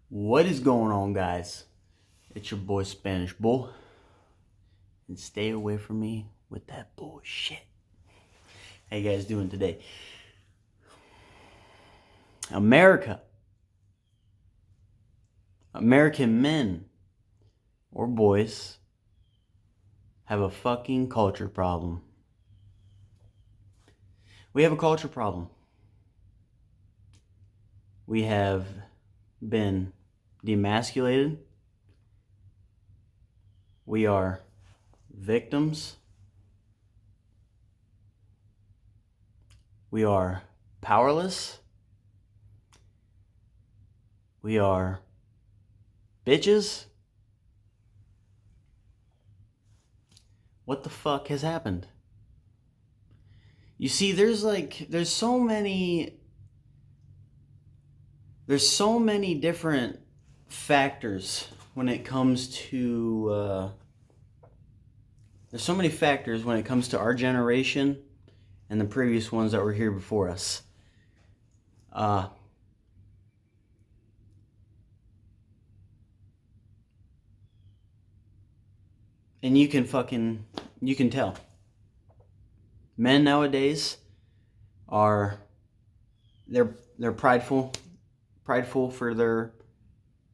What is going on, guys? It's your boy Spanish Bull, and stay away from me with that bullshit. How you guys doing today? American men or boys have a fucking culture problem. We have a culture problem. We have been demasculated. We are victims. We are powerless. We are bitches. What the fuck has happened? You see, there's so many different factors when it comes to there's so many factors when it comes to our generation and the previous ones that were here before us. And you can tell. Men nowadays are they're prideful for their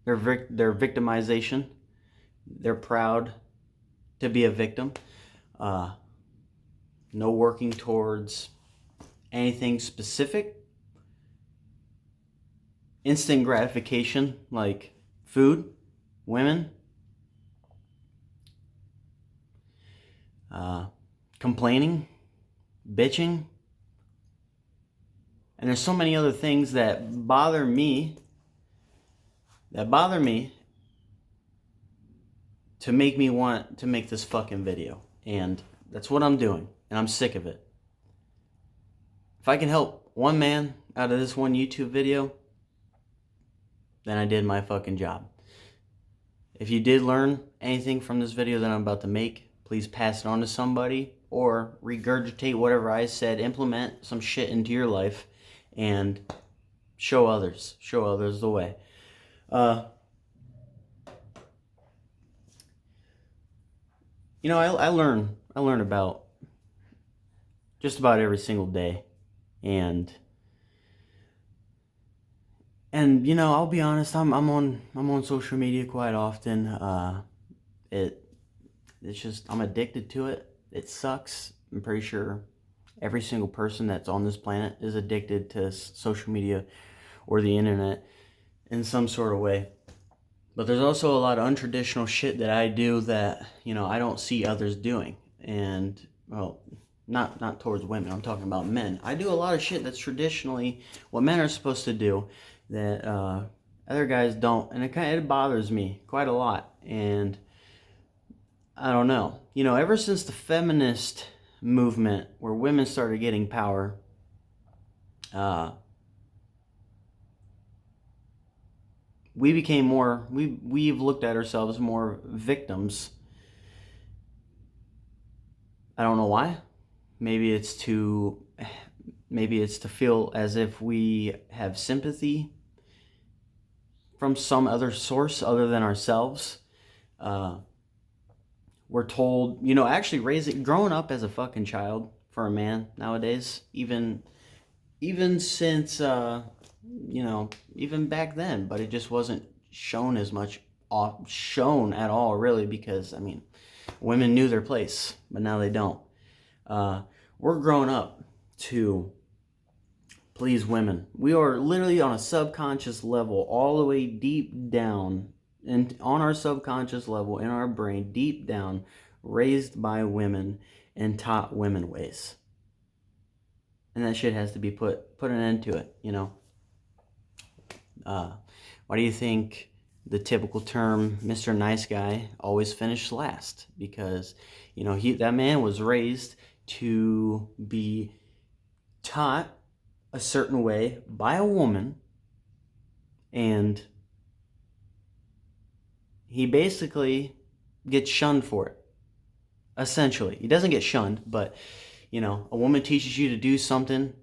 victimization. They're proud to be a victim. No working towards anything specific. Instant gratification like food, women, complaining, bitching, and there's so many other things that bother me to make me want to make this fucking video. And that's what I'm doing, and I'm sick of it. If I can help one man out of this one YouTube video, then I did my fucking job. If you did learn anything from this video that I'm about to make, please pass it on to somebody or regurgitate whatever I said, implement some shit into your life, and show others the way. I learn about just about every single day, and I'll be honest, I'm on social media quite often. It's just, I'm addicted to it. It sucks. I'm pretty sure every single person that's on this planet is addicted to social media or the internet in some sort of way. But there's also a lot of untraditional shit that I do that, I don't see others doing. And, well, not towards women, I'm talking about men. I do a lot of shit that's traditionally what men are supposed to do that other guys don't. And it bothers me quite a lot. And I don't know. Ever since the feminist movement where women started getting power, we've looked at ourselves more victims. I don't know why. Maybe it's to feel as if we have sympathy from some other source other than ourselves. We're told, actually growing up as a fucking child for a man nowadays, even since, even back then, but it just wasn't shown as much, shown at all, really, because, women knew their place, but now they don't. We're grown up to please women. We are literally on a subconscious level, all the way deep down, and on our subconscious level, in our brain, deep down, raised by women and taught women ways. And that shit has to be put an end to it, Why do you think the typical term Mr. Nice Guy always finished last? Because, that man was raised to be taught a certain way by a woman, and he basically gets shunned for it. Essentially, he doesn't get shunned, but a woman teaches you to do something.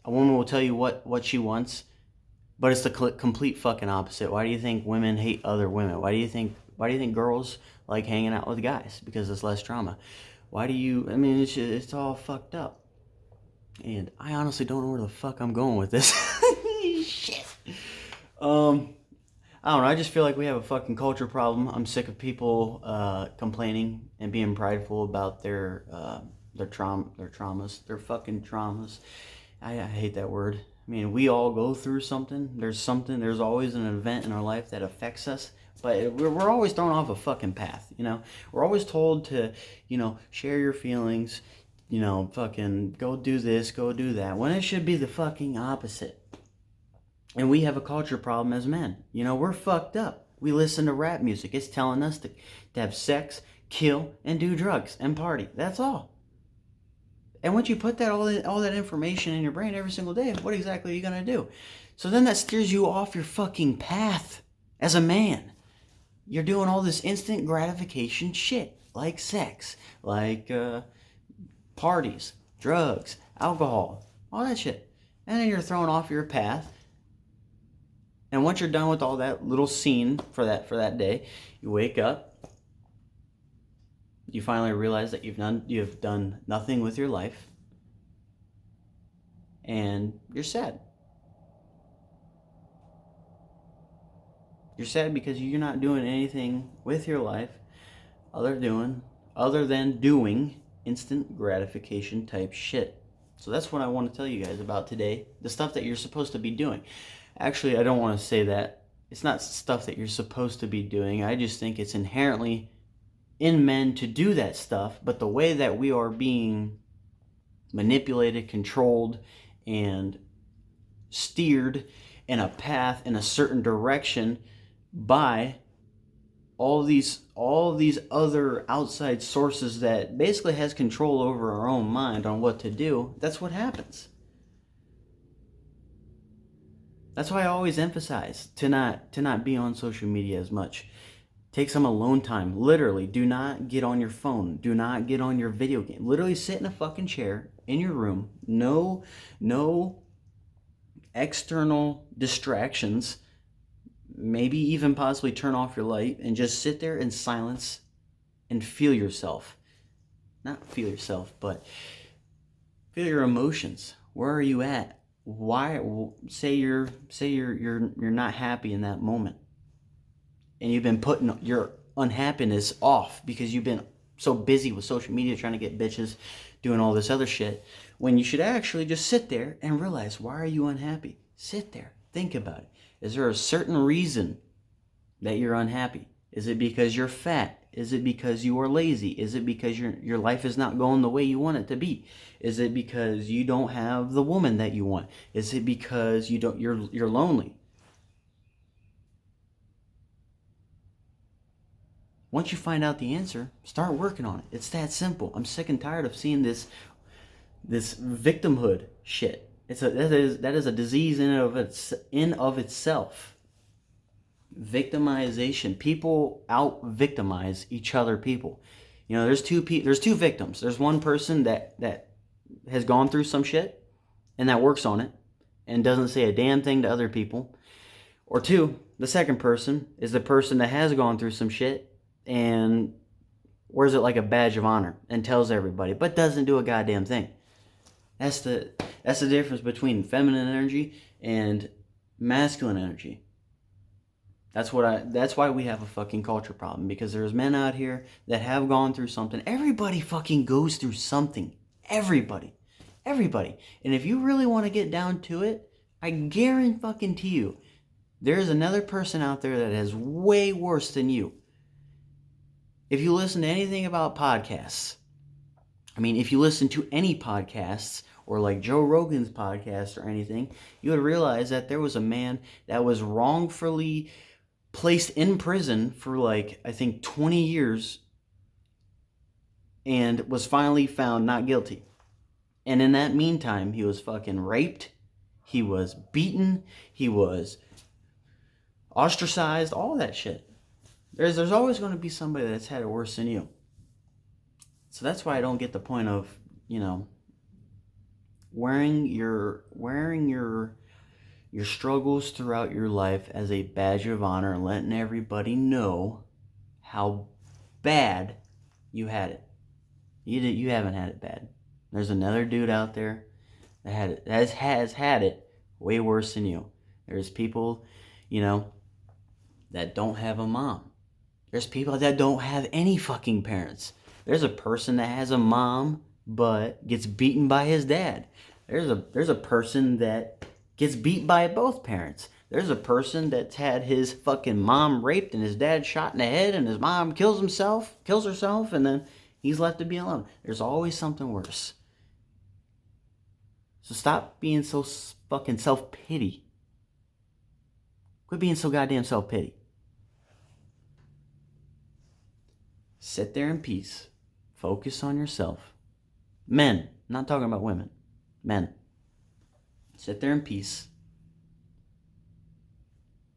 A woman will tell you what she wants, But it's the complete fucking opposite. Why do you think women hate other women? Why do you think girls like hanging out with guys? Because it's less drama. Why do you? I mean, it's all fucked up. And I honestly don't know where the fuck I'm going with this. Shit. I don't know. I just feel like we have a fucking culture problem. I'm sick of people complaining and being prideful about their traumas, their fucking traumas. I hate that word. I mean, we all go through something. There's always an event in our life that affects us. But we're always thrown off a fucking path, you know? We're always told to, share your feelings, fucking go do this, go do that, when it should be the fucking opposite. And we have a culture problem as men. We're fucked up. We listen to rap music. It's telling us to have sex, kill, and do drugs, and party. That's all. And once you put all that information in your brain every single day, what exactly are you going to do? So then that steers you off your fucking path as a man. You're doing all this instant gratification shit, like sex, like parties, drugs, alcohol, all that shit. And then you're thrown off your path. And once you're done with all that little scene for that day, you wake up. You finally realize that you've done nothing with your life, and you're sad. You're sad because you're not doing anything with your life other than doing instant gratification type shit. So that's what I want to tell you guys about today. The stuff that you're supposed to be doing. Actually, I don't want to say that. It's not stuff that you're supposed to be doing. I just think it's inherently in men to do that stuff, but the way that we are being manipulated, controlled, and steered in a path in a certain direction by all these other outside sources that basically has control over our own mind on what to do, that's what happens. That's why I always emphasize to not be on social media as much. Take some alone time. Literally, do not get on your phone. Do not get on your video game. Literally sit in a fucking chair in your room. No external distractions. Maybe even possibly turn off your light and just sit there in silence and feel yourself. Not feel yourself, but feel your emotions. Where are you at? Why? Say you're not happy in that moment. And you've been putting your unhappiness off because you've been so busy with social media trying to get bitches, doing all this other shit, when you should actually just sit there and realize, why are you unhappy? Sit there. Think about it. Is there a certain reason that you're unhappy? Is it because you're fat? Is it because you are lazy? Is it because your life is not going the way you want it to be? Is it because you don't have the woman that you want? Is it because you're lonely? Once you find out the answer, start working on it. It's that simple. I'm sick and tired of seeing this victimhood shit. That is a disease in of itself. Victimization. People out victimize each other. People. There's two victims. There's one person that has gone through some shit and that works on it and doesn't say a damn thing to other people. Or two, the second person is the person that has gone through some shit and wears it like a badge of honor and tells everybody, but doesn't do a goddamn thing. That's the difference between feminine energy and masculine energy. That's why we have a fucking culture problem, because there's men out here that have gone through something. Everybody fucking goes through something. Everybody. And if you really want to get down to it, I guarantee you, there's another person out there that is way worse than you. If you listen to anything about podcasts, if you listen to any podcasts or like Joe Rogan's podcast or anything, you would realize that there was a man that was wrongfully placed in prison for I think 20 years and was finally found not guilty. And in that meantime, he was fucking raped, he was beaten, he was ostracized, all that shit. There's always going to be somebody that's had it worse than you. So that's why I don't get the point of, wearing your your struggles throughout your life as a badge of honor and letting everybody know how bad you had it. You haven't had it bad. There's another dude out there that has had it way worse than you. There's people, that don't have a mom. There's people that don't have any fucking parents. There's a person that has a mom but gets beaten by his dad. There's a person that gets beat by both parents. There's a person that's had his fucking mom raped and his dad shot in the head and his mom kills herself, and then he's left to be alone. There's always something worse. So stop being so fucking self-pity. Quit being so goddamn self-pity. Sit there in peace. Focus on yourself. Men, I'm not talking about women. Men. Sit there in peace.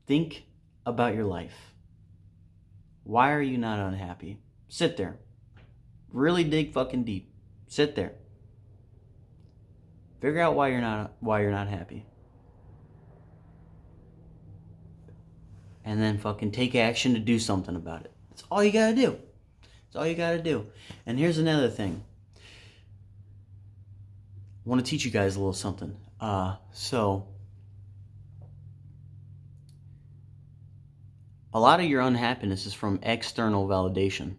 Think about your life. Why are you not unhappy? Sit there. Really dig fucking deep. Sit there. Figure out why you're not happy. And then fucking take action to do something about it. That's all you gotta do. That's all you gotta do. And here's another thing. I want to teach you guys a little something. So a lot of your unhappiness is from external validation.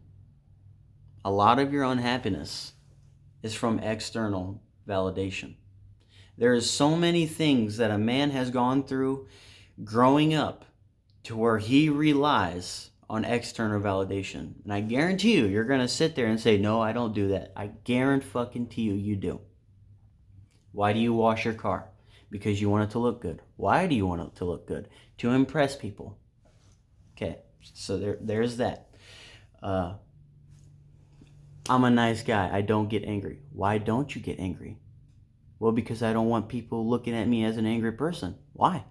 A lot of your unhappiness is from external validation. There is so many things that a man has gone through growing up to where he relies on external validation. And I guarantee you're going to sit there and say, no, I don't do that. I guarantee you do. Why do you wash your car? Because you want it to look good. Why do you want it to look good? To impress people. Okay, so there's that. I'm a nice guy. I don't get angry. Why don't you get angry? Well, because I don't want people looking at me as an angry person. Why?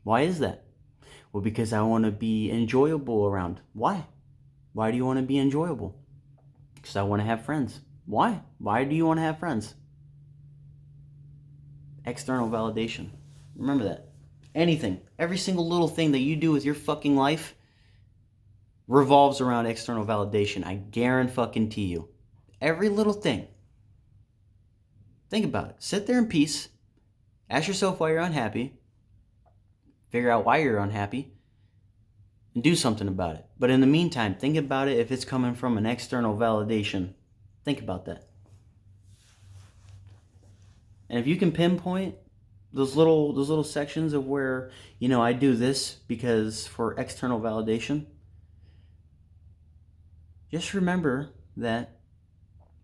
Why is that? Well, because I want to be enjoyable around. Why? Why do you want to be enjoyable? Because I want to have friends. Why? Why do you want to have friends? External validation. Remember that. Anything, every single little thing that you do with your fucking life revolves around external validation. I guarantee you. Every little thing. Think about it. Sit there in peace. Ask yourself why you're unhappy. Figure out why you're unhappy. And do something about it. But in the meantime, think about it if it's coming from an external validation. Think about that. And if you can pinpoint those little sections of where, I do this because for external validation, just remember that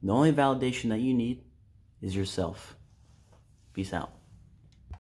the only validation that you need is yourself. Peace out.